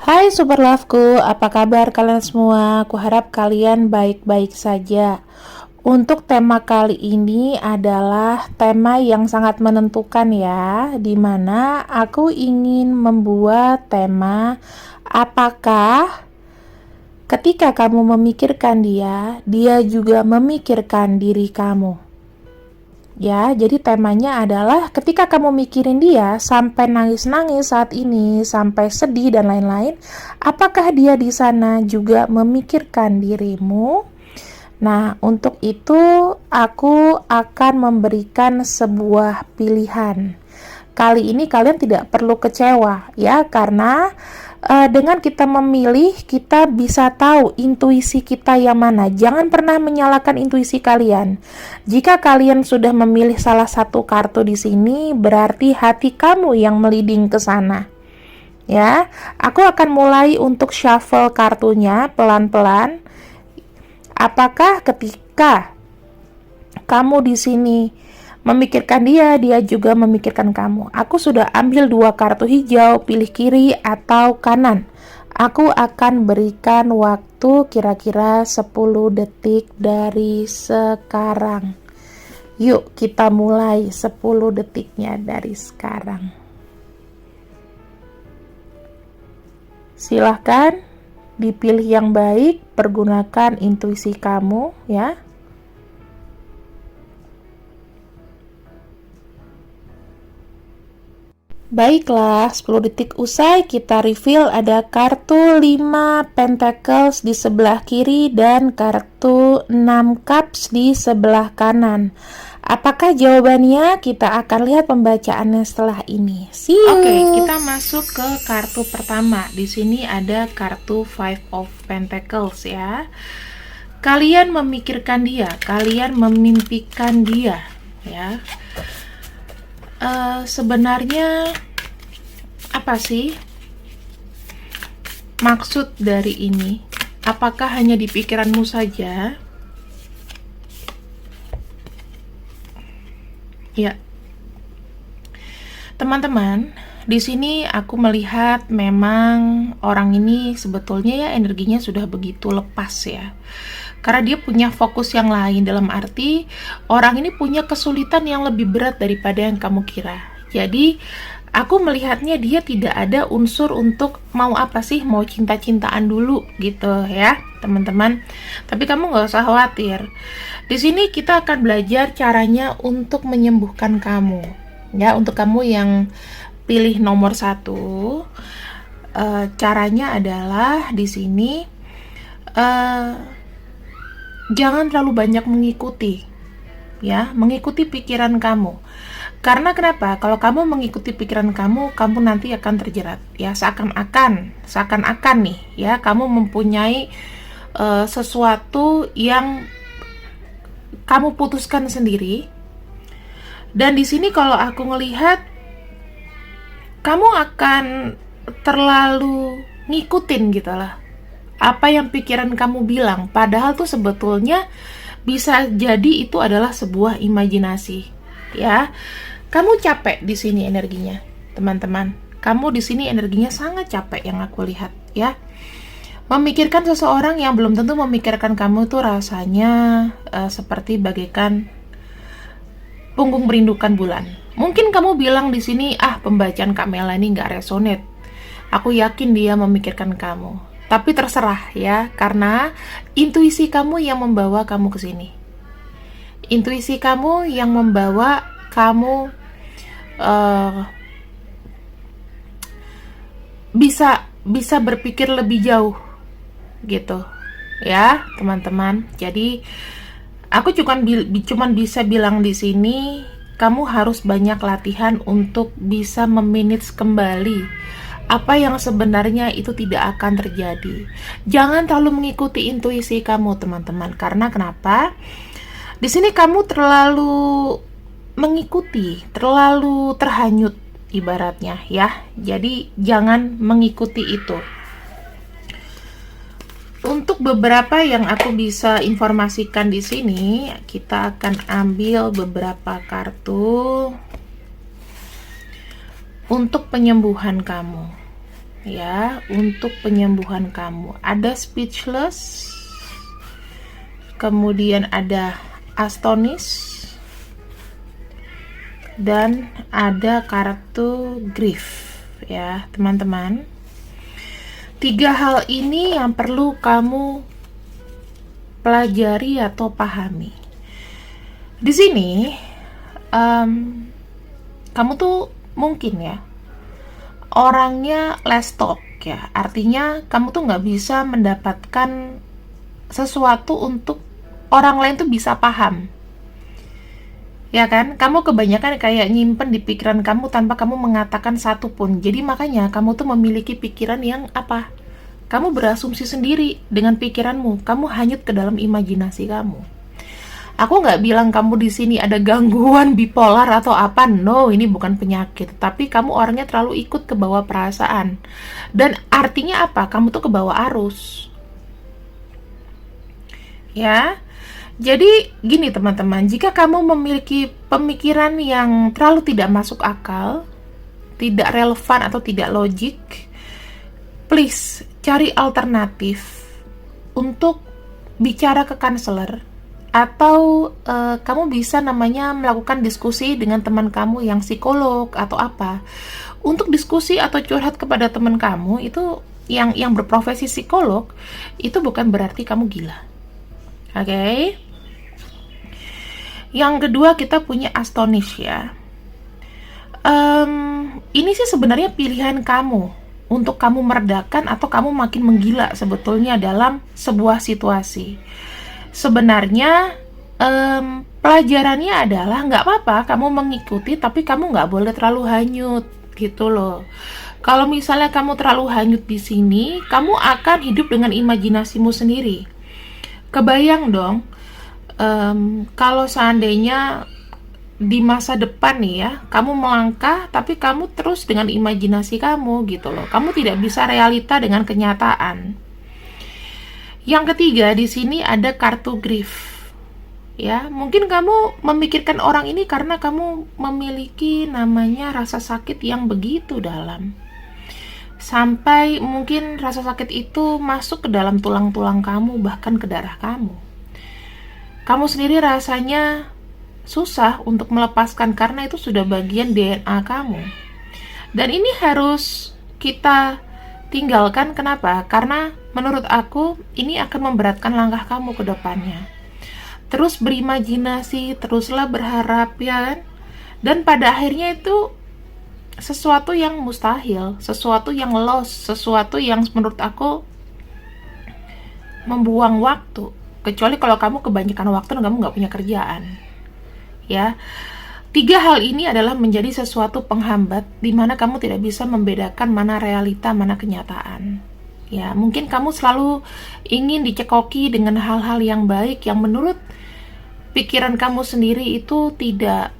Hai Super Loveku, apa kabar kalian semua? Kuharap kalian baik-baik saja. Untuk tema kali ini adalah tema yang sangat menentukan ya, dimana aku ingin membuat tema apakah ketika kamu memikirkan dia, dia juga memikirkan diri kamu. Ya, jadi temanya adalah ketika kamu mikirin dia sampai nangis-nangis saat ini, sampai sedih dan lain-lain, apakah dia di sana juga memikirkan dirimu? Nah, untuk itu aku akan memberikan sebuah pilihan. Kali ini kalian tidak perlu kecewa ya, karena dengan kita memilih, kita bisa tahu intuisi kita yang mana. Jangan pernah menyalahkan intuisi kalian. Jika kalian sudah memilih salah satu kartu di sini, berarti hati kamu yang meliding ke sana. Ya, aku akan mulai untuk shuffle kartunya pelan-pelan. Apakah ketika kamu di sini memikirkan dia, dia juga memikirkan kamu? Aku sudah ambil 2 kartu hijau, pilih kiri atau kanan. Aku akan berikan waktu kira-kira 10 detik dari sekarang. Yuk kita mulai 10 detiknya dari sekarang. Silahkan dipilih yang baik, pergunakan intuisi kamu ya. Baiklah, 10 detik usai kita reveal ada kartu 5 Pentacles di sebelah kiri dan kartu 6 Cups di sebelah kanan. Apakah jawabannya? Kita akan lihat pembacaannya setelah ini. See you. Oke, kita masuk ke kartu pertama. Di sini ada kartu Five of Pentacles ya. Kalian memikirkan dia, kalian memimpikan dia ya. Sebenarnya apa sih maksud dari ini? Apakah hanya di pikiranmu saja? Ya, teman-teman, di sini aku melihat memang orang ini sebetulnya ya energinya sudah begitu lepas ya. Karena dia punya fokus yang lain, dalam arti orang ini punya kesulitan yang lebih berat daripada yang kamu kira. Jadi aku melihatnya dia tidak ada unsur untuk mau apa sih, mau cinta-cintaan dulu gitu ya teman-teman. Tapi kamu nggak usah khawatir. Di sini kita akan belajar caranya untuk menyembuhkan kamu. Ya, untuk kamu yang pilih nomor 1, caranya adalah di sini jangan terlalu banyak mengikuti, ya, mengikuti pikiran kamu. Karena kenapa? Kalau kamu mengikuti pikiran kamu, kamu nanti akan terjerat, ya, seakan-akan nih, ya, kamu mempunyai sesuatu yang kamu putuskan sendiri. Dan di sini kalau aku ngelihat, kamu akan terlalu ngikutin gitu lah apa yang pikiran kamu bilang, padahal tuh sebetulnya bisa jadi itu adalah sebuah imajinasi, ya. Kamu capek di sini energinya, teman-teman. Kamu di sini energinya sangat capek yang aku lihat, ya. Memikirkan seseorang yang belum tentu memikirkan kamu tuh rasanya seperti bagaikan punggung merindukan bulan. Mungkin kamu bilang di sini, pembacaan Kak Melanie nggak resonate. Aku yakin dia memikirkan kamu. Tapi terserah ya, karena intuisi kamu yang membawa kamu ke sini. Intuisi kamu yang membawa kamu bisa berpikir lebih jauh gitu. Ya, teman-teman. Jadi aku cuman bisa bilang di sini, kamu harus banyak latihan untuk bisa memanage kembali apa yang sebenarnya itu tidak akan terjadi. Jangan terlalu mengikuti intuisi kamu, teman-teman. Karena kenapa? Di sini kamu terlalu mengikuti, terlalu terhanyut ibaratnya, ya. Jadi jangan mengikuti itu. Untuk beberapa yang aku bisa informasikan di sini, kita akan ambil beberapa kartu untuk penyembuhan kamu. ya untuk penyembuhan kamu. Ada speechless, kemudian ada astonished, dan ada kartu grief ya teman-teman. 3 hal ini yang perlu kamu pelajari atau pahami. Di sini kamu tuh mungkin ya orangnya less talk ya, artinya kamu tuh nggak bisa mendapatkan sesuatu untuk orang lain tuh bisa paham, ya kan? Kamu kebanyakan kayak nyimpen di pikiran kamu tanpa kamu mengatakan satu pun. Jadi makanya kamu tuh memiliki pikiran yang apa? Kamu berasumsi sendiri dengan pikiranmu, kamu hanyut ke dalam imajinasi kamu. Aku nggak bilang kamu di sini ada gangguan bipolar atau apa, no, ini bukan penyakit. Tapi kamu orangnya terlalu ikut ke bawah perasaan. Dan artinya apa? Kamu tuh ke bawah arus. Ya, jadi gini teman-teman, jika kamu memiliki pemikiran yang terlalu tidak masuk akal, tidak relevan atau tidak logik, please cari alternatif untuk bicara ke konselor. Atau kamu bisa namanya melakukan diskusi dengan teman kamu yang psikolog atau apa. Untuk diskusi atau curhat kepada teman kamu itu yang berprofesi psikolog, itu bukan berarti kamu gila. Oke? Yang kedua kita punya astonish ya. Ini sih sebenarnya pilihan kamu untuk kamu meredakan atau kamu makin menggila sebetulnya dalam sebuah situasi. Sebenarnya pelajarannya adalah nggak apa-apa kamu mengikuti, tapi kamu nggak boleh terlalu hanyut gitu loh. Kalau misalnya kamu terlalu hanyut di sini, kamu akan hidup dengan imajinasimu sendiri. Kebayang dong, kalau seandainya di masa depan nih ya, kamu melangkah tapi kamu terus dengan imajinasi kamu gitu loh. Kamu tidak bisa realita dengan kenyataan. Yang ketiga di sini ada kartu grief. Ya, mungkin kamu memikirkan orang ini karena kamu memiliki namanya rasa sakit yang begitu dalam. Sampai mungkin rasa sakit itu masuk ke dalam tulang-tulang kamu, bahkan ke darah kamu. Kamu sendiri rasanya susah untuk melepaskan karena itu sudah bagian DNA kamu. Dan ini harus kita tinggalkan. Kenapa? Karena menurut aku ini akan memberatkan langkah kamu ke depannya. Terus berimajinasi, teruslah berharap ya kan? Dan pada akhirnya itu sesuatu yang mustahil, sesuatu yang lost, sesuatu yang menurut aku membuang waktu. Kecuali kalau kamu kebanyakan waktu dan kamu nggak punya kerjaan. Ya, 3 hal ini adalah menjadi sesuatu penghambat di mana kamu tidak bisa membedakan mana realita, mana kenyataan. Ya, mungkin kamu selalu ingin dicekoki dengan hal-hal yang baik yang menurut pikiran kamu sendiri itu tidak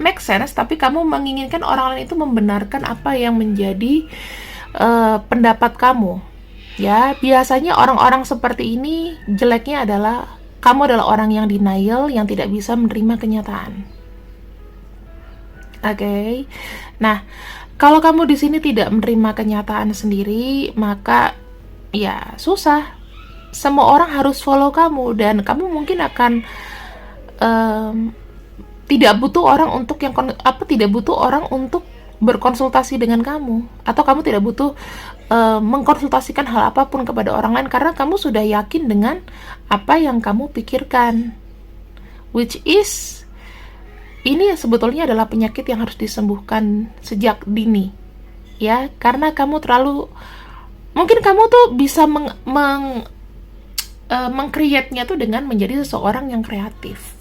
make sense, tapi kamu menginginkan orang lain itu membenarkan apa yang menjadi pendapat kamu. Ya, biasanya orang-orang seperti ini jeleknya adalah kamu adalah orang yang denial, yang tidak bisa menerima kenyataan. Oke. Nah, kalau kamu di sini tidak menerima kenyataan sendiri, maka ya susah. Semua orang harus follow kamu dan kamu mungkin akan tidak butuh orang untuk tidak butuh orang untuk berkonsultasi dengan kamu, atau kamu tidak butuh mengkonsultasikan hal apapun kepada orang lain karena kamu sudah yakin dengan apa yang kamu pikirkan, which is ini sebetulnya adalah penyakit yang harus disembuhkan sejak dini ya, karena kamu terlalu mungkin kamu tuh bisa meng-create-nya tuh dengan menjadi seseorang yang kreatif.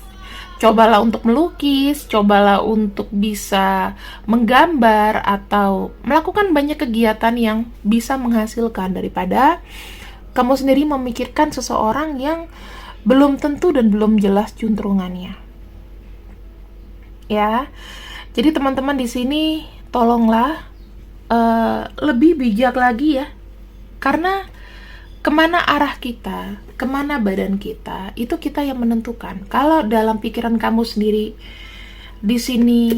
Cobalah untuk melukis, cobalah untuk bisa menggambar atau melakukan banyak kegiatan yang bisa menghasilkan daripada kamu sendiri memikirkan seseorang yang belum tentu dan belum jelas juntrungannya. Ya. Jadi teman-teman di sini tolonglah lebih bijak lagi ya. Karena kemana arah kita, kemana badan kita, itu kita yang menentukan. Kalau dalam pikiran kamu sendiri di sini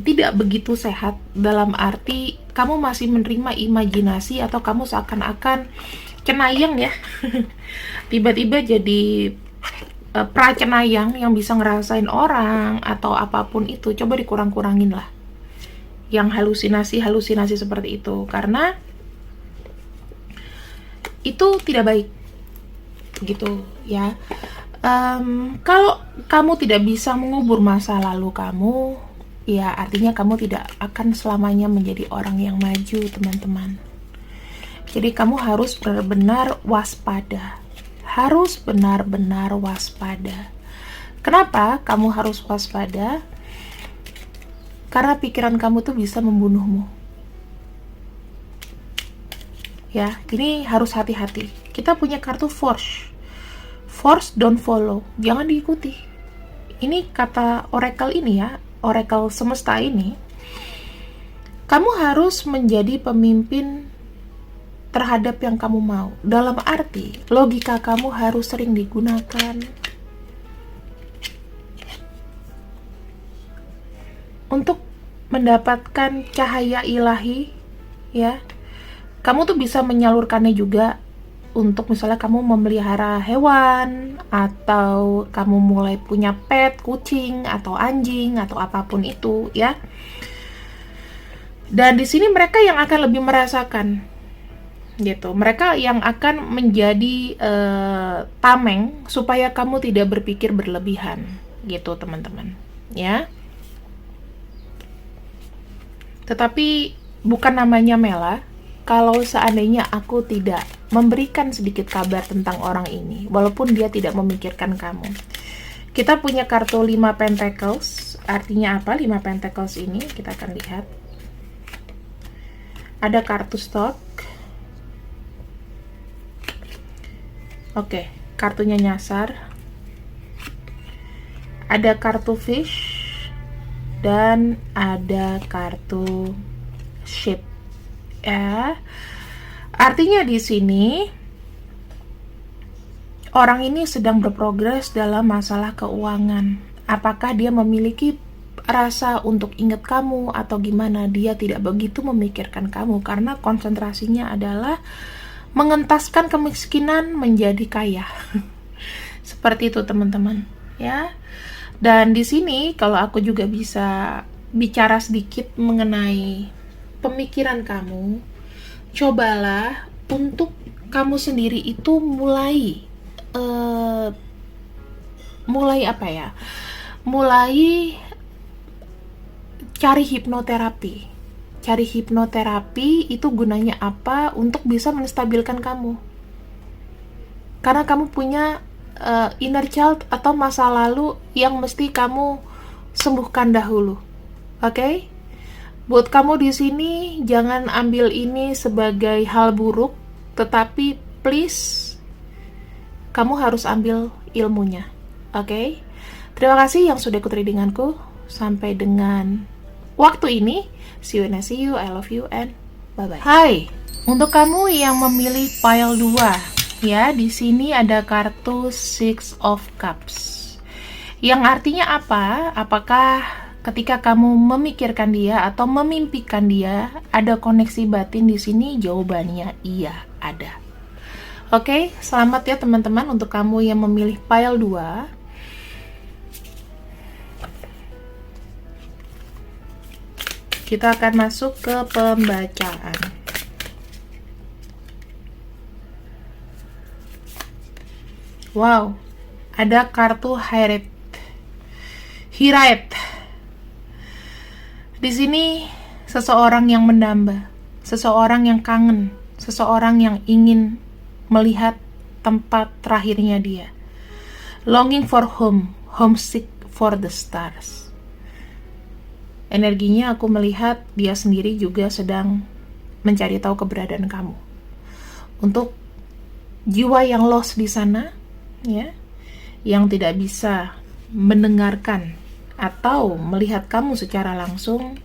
tidak begitu sehat, dalam arti kamu masih menerima imajinasi atau kamu seakan-akan cenayang ya. Tiba-tiba jadi pracenayang yang bisa ngerasain orang atau apapun itu. Coba dikurang-kurangin lah yang halusinasi seperti itu, karena itu tidak baik gitu ya. Kalau kamu tidak bisa mengubur masa lalu kamu, ya artinya kamu tidak akan selamanya menjadi orang yang maju, teman-teman. Jadi kamu harus benar-benar waspada. Harus benar-benar waspada. Kenapa kamu harus waspada? Karena pikiran kamu tuh bisa membunuhmu. Ya, ini harus hati-hati. Kita punya kartu force. Force don't follow, jangan diikuti. Ini kata oracle ini ya, oracle semesta ini. Kamu harus menjadi pemimpin terhadap yang kamu mau. Dalam arti, logika kamu harus sering digunakan untuk mendapatkan cahaya ilahi, ya. Kamu tuh bisa menyalurkannya juga untuk misalnya kamu memelihara hewan, atau kamu mulai punya pet, kucing, atau anjing, atau apapun itu, ya. Dan di sini mereka yang akan lebih merasakan, gitu. Mereka yang akan menjadi tameng supaya kamu tidak berpikir berlebihan, gitu, teman-teman, ya. Tetapi bukan namanya Mela kalau seandainya aku tidak memberikan sedikit kabar tentang orang ini, walaupun dia tidak memikirkan kamu. Kita punya kartu 5 Pentacles. Artinya apa 5 Pentacles ini? Kita akan lihat. Ada kartu Stock. Oke, kartunya nyasar. Ada kartu Fish. Dan ada kartu Ship. Ya, artinya di sini orang ini sedang berprogres dalam masalah keuangan. Apakah dia memiliki rasa untuk ingat kamu atau gimana? Dia tidak begitu memikirkan kamu karena konsentrasinya adalah mengentaskan kemiskinan menjadi kaya. Seperti itu, teman-teman, ya. Dan di sini kalau aku juga bisa bicara sedikit mengenai pemikiran kamu, cobalah untuk kamu sendiri itu mulai apa ya? Mulai cari hipnoterapi. Cari hipnoterapi itu gunanya apa? Untuk bisa menstabilkan kamu. Karena kamu punya inner child atau masa lalu yang mesti kamu sembuhkan dahulu. Oke? Buat kamu di sini, jangan ambil ini sebagai hal buruk, tetapi please, kamu harus ambil ilmunya. Oke? Terima kasih yang sudah ikut readinganku. Sampai dengan waktu ini, see you and I see you, I love you, and bye-bye. Hai, untuk kamu yang memilih pile 2, ya, di sini ada kartu Six of Cups. Yang artinya apa? Apakah ketika kamu memikirkan dia atau memimpikan dia, ada koneksi batin di sini? Jawabannya iya, ada. Oke, selamat ya teman-teman untuk kamu yang memilih pile 2. Kita akan masuk ke pembacaan. Wow, ada kartu Hiraeth. Di sini seseorang yang mendamba, seseorang yang kangen, seseorang yang ingin melihat tempat terakhirnya dia. Longing for home, homesick for the stars. Energinya aku melihat dia sendiri juga sedang mencari tahu keberadaan kamu. Untuk jiwa yang lost di sana, ya, yang tidak bisa mendengarkan atau melihat kamu secara langsung,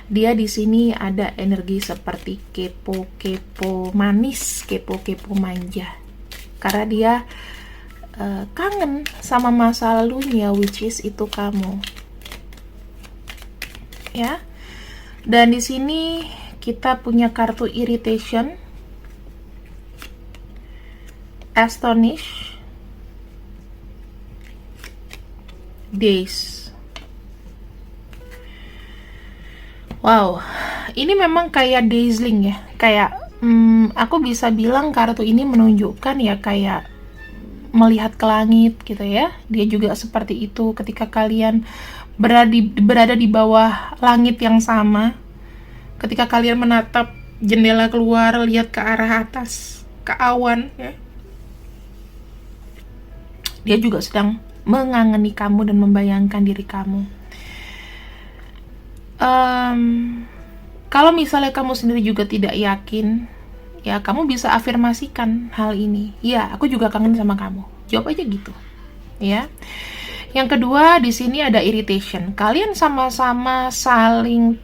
dia di sini ada energi seperti kepo-kepo manis, kepo-kepo manja. Karena dia kangen sama masa lalunya, which is itu kamu. Ya. Dan di sini kita punya kartu irritation, astonish, daze. Wow, ini memang kayak dazzling ya, kayak aku bisa bilang kartu ini menunjukkan ya kayak melihat ke langit gitu ya. Dia juga seperti itu ketika kalian berada di bawah langit yang sama. Ketika kalian menatap jendela keluar, lihat ke arah atas, ke awan ya. Dia juga sedang mengangeni kamu dan membayangkan diri kamu. Kalau misalnya kamu sendiri juga tidak yakin, ya kamu bisa afirmasikan hal ini. Ya, aku juga kangen sama kamu. Jawab aja gitu. Ya. Yang kedua, di sini ada irritation. Kalian sama-sama saling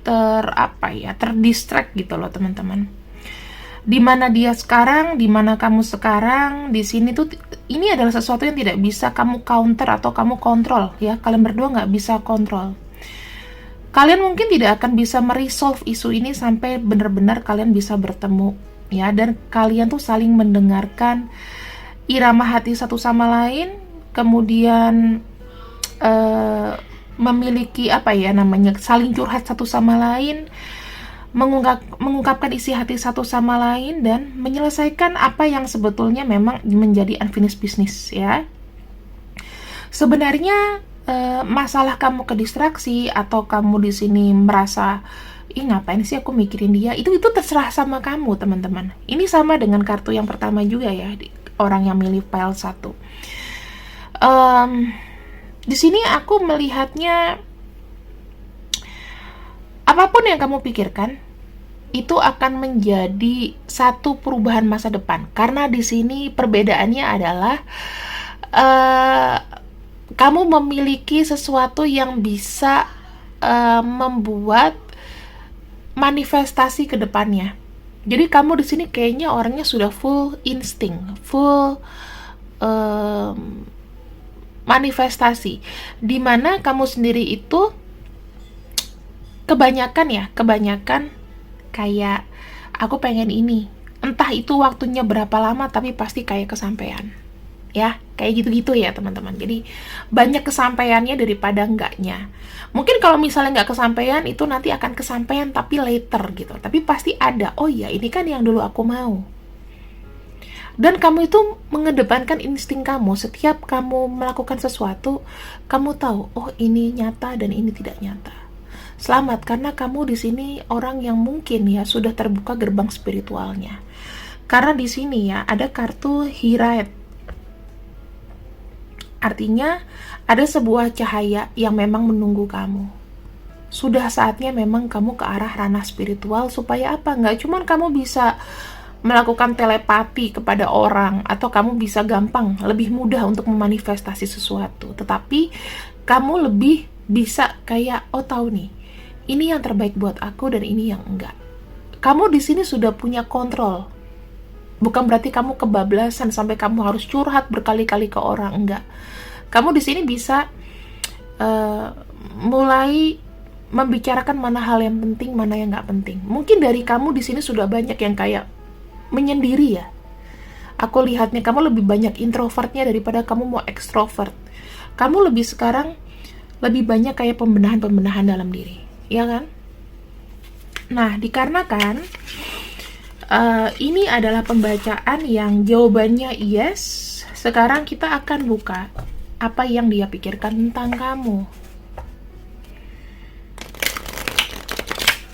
terdistract gitu loh, teman-teman. Di mana dia sekarang, di mana kamu sekarang, di sini tuh ini adalah sesuatu yang tidak bisa kamu counter atau kamu kontrol ya. Kalian berdua nggak bisa kontrol. Kalian mungkin tidak akan bisa meresolve isu ini sampai benar-benar kalian bisa bertemu ya, dan kalian tuh saling mendengarkan irama hati satu sama lain, kemudian memiliki saling curhat satu sama lain, mengungkapkan isi hati satu sama lain, dan menyelesaikan apa yang sebetulnya memang menjadi unfinished business ya. Sebenarnya masalah kamu kedistraksi atau kamu di sini merasa ngapain sih aku mikirin dia, itu terserah sama kamu, teman-teman. Ini sama dengan kartu yang pertama juga ya, orang yang milih pile 1. Di sini aku melihatnya apapun yang kamu pikirkan itu akan menjadi satu perubahan masa depan. Karena di sini perbedaannya adalah kamu memiliki sesuatu yang bisa membuat manifestasi ke depannya. Jadi kamu di sini kayaknya orangnya sudah full insting, full manifestasi. Dimana kamu sendiri itu kebanyakan kayak aku pengen ini. Entah itu waktunya berapa lama, tapi pasti kayak kesampaian. Ya, kayak gitu-gitu ya teman-teman. Jadi banyak kesampaiannya daripada enggaknya. Mungkin kalau misalnya nggak kesampaian, itu nanti akan kesampaian tapi later gitu. Tapi pasti ada, oh ya ini kan yang dulu aku mau. Dan kamu itu mengedepankan insting kamu. Setiap kamu melakukan sesuatu, kamu tahu, oh ini nyata dan ini tidak nyata. Selamat, karena kamu di sini orang yang mungkin ya sudah terbuka gerbang spiritualnya. Karena di sini ya ada kartu Hiraeth. Artinya ada sebuah cahaya yang memang menunggu kamu. Sudah saatnya memang kamu ke arah ranah spiritual. Supaya apa? Nggak cuma kamu bisa melakukan telepati kepada orang, atau kamu bisa gampang, lebih mudah untuk memanifestasi sesuatu. Tetapi kamu lebih bisa kayak, oh tahu nih, ini yang terbaik buat aku dan ini yang enggak. Kamu di sini sudah punya kontrol. Bukan berarti kamu kebablasan sampai kamu harus curhat berkali-kali ke orang, enggak. Kamu di sini bisa mulai membicarakan mana hal yang penting, mana yang nggak penting. Mungkin dari kamu di sini sudah banyak yang kayak menyendiri ya. Aku lihatnya kamu lebih banyak introvertnya daripada kamu mau ekstrovert. Kamu sekarang lebih banyak kayak pembenahan dalam diri, ya kan? Nah, dikarenakan ini adalah pembacaan yang jawabannya yes. Sekarang kita akan buka apa yang dia pikirkan tentang kamu.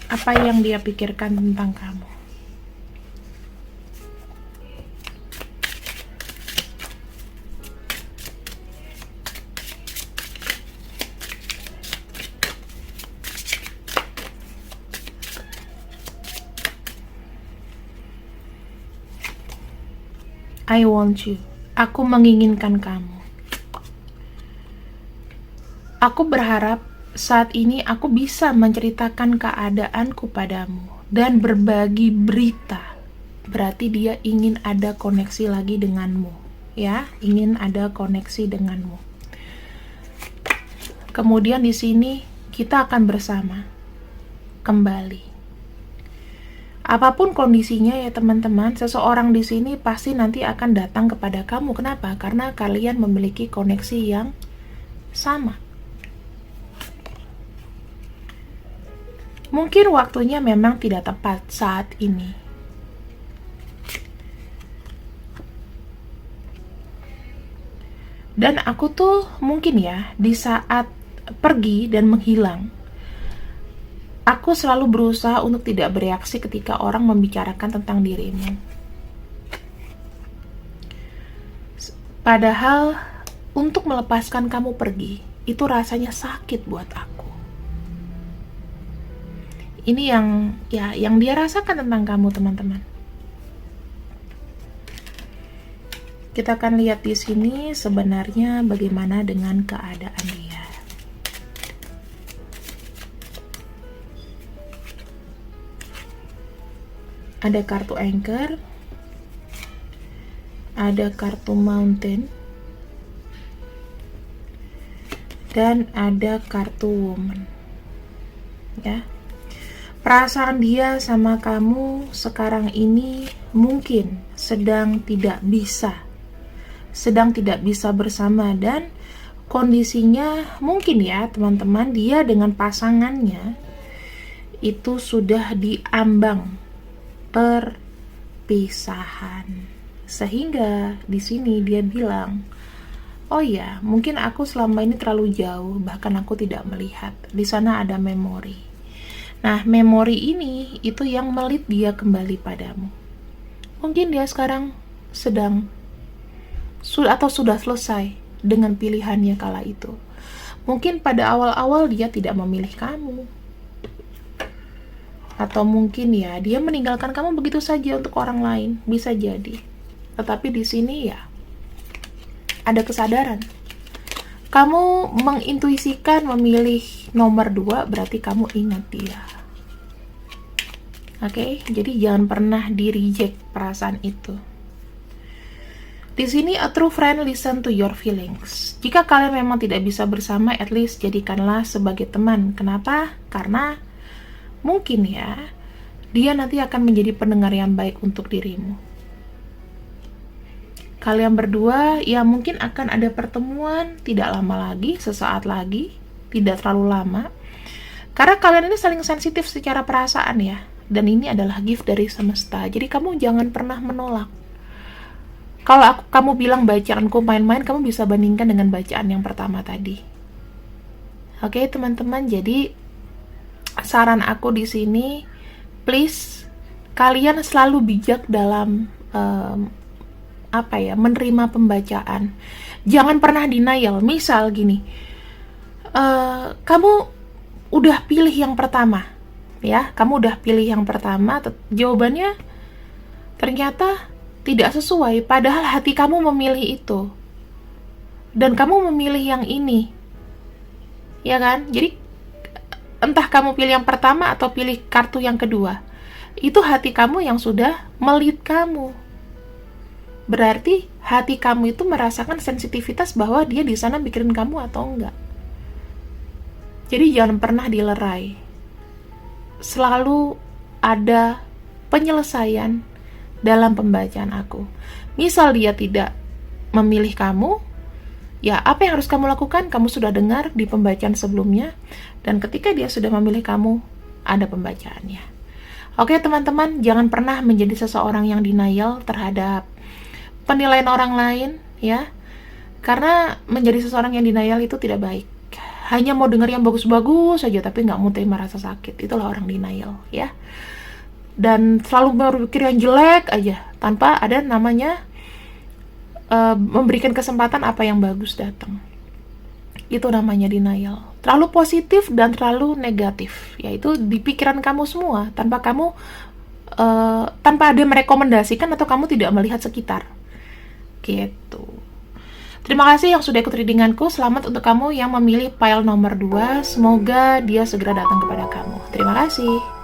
Apa yang dia pikirkan tentang kamu. I want you. Aku menginginkan kamu. Aku berharap saat ini aku bisa menceritakan keadaanku padamu dan berbagi berita. Berarti dia ingin ada koneksi lagi denganmu, ya, ingin ada koneksi denganmu. Kemudian di sini kita akan bersama kembali. Apapun kondisinya ya teman-teman, seseorang di sini pasti nanti akan datang kepada kamu. Kenapa? Karena kalian memiliki koneksi yang sama. Mungkin waktunya memang tidak tepat saat ini. Dan aku tuh mungkin ya, di saat pergi dan menghilang, aku selalu berusaha untuk tidak bereaksi ketika orang membicarakan tentang dirimu. Padahal untuk melepaskan kamu pergi, itu rasanya sakit buat aku. Ini yang dia rasakan tentang kamu, teman-teman. Kita akan lihat di sini sebenarnya bagaimana dengan keadaan dia. Ada kartu Anchor, ada kartu Mountain, dan ada kartu Woman. Ya. Perasaan dia sama kamu sekarang ini mungkin sedang tidak bisa bersama, dan kondisinya mungkin ya teman-teman, dia dengan pasangannya itu sudah diambang perpisahan, sehingga di sini dia bilang, oh ya, mungkin aku selama ini terlalu jauh, bahkan aku tidak melihat di sana ada memori. Nah, memori ini itu yang melit dia kembali padamu. Mungkin dia sekarang sudah selesai dengan pilihannya kala itu. Mungkin pada awal-awal dia tidak memilih kamu. Atau mungkin ya, dia meninggalkan kamu begitu saja untuk orang lain, bisa jadi. Tetapi di sini ya, ada kesadaran. Kamu mengintuisikan memilih nomor 2, berarti kamu ingat dia. Oke, jadi jangan pernah di-reject perasaan itu. Di sini a true friend listen to your feelings. Jika kalian memang tidak bisa bersama, at least jadikanlah sebagai teman. Kenapa? Karena mungkin ya, dia nanti akan menjadi pendengar yang baik untuk dirimu. Kalian berdua ya mungkin akan ada pertemuan tidak lama lagi, sesaat lagi, tidak terlalu lama. Karena kalian ini saling sensitif secara perasaan ya. Dan ini adalah gift dari semesta. Jadi kamu jangan pernah menolak. Kalau kamu bilang bacaanku main-main, kamu bisa bandingkan dengan bacaan yang pertama tadi. Oke, teman-teman, jadi saran aku di sini, please kalian selalu bijak dalam menerima pembacaan. Jangan pernah denial. Misal gini, kamu udah pilih yang pertama, ya, kamu udah pilih yang pertama, jawabannya ternyata tidak sesuai, padahal hati kamu memilih itu. Dan kamu memilih yang ini. Ya kan? Jadi, entah kamu pilih yang pertama atau pilih kartu yang kedua, itu hati kamu yang sudah melit kamu. Berarti, hati kamu itu merasakan sensitivitas bahwa dia di sana mikirin kamu atau enggak. Jadi, jangan pernah dilerai. Selalu ada penyelesaian dalam pembacaan aku. Misal dia tidak memilih kamu, ya apa yang harus kamu lakukan? Kamu sudah dengar di pembacaan sebelumnya, dan ketika dia sudah memilih kamu, ada pembacaannya. Oke teman-teman, jangan pernah menjadi seseorang yang denial terhadap penilaian orang lain, ya. Karena menjadi seseorang yang denial itu tidak baik. Hanya mau dengar yang bagus-bagus saja, tapi nggak mau terima rasa sakit. Itulah orang denial, ya. Dan selalu berpikir yang jelek aja tanpa ada namanya memberikan kesempatan apa yang bagus datang. Itu namanya denial. Terlalu positif dan terlalu negatif, yaitu di pikiran kamu semua tanpa kamu tanpa ada merekomendasikan atau kamu tidak melihat sekitar gitu. Terima kasih yang sudah ikut readinganku. Selamat untuk kamu yang memilih pile nomor 2. Semoga dia segera datang kepada kamu. Terima kasih.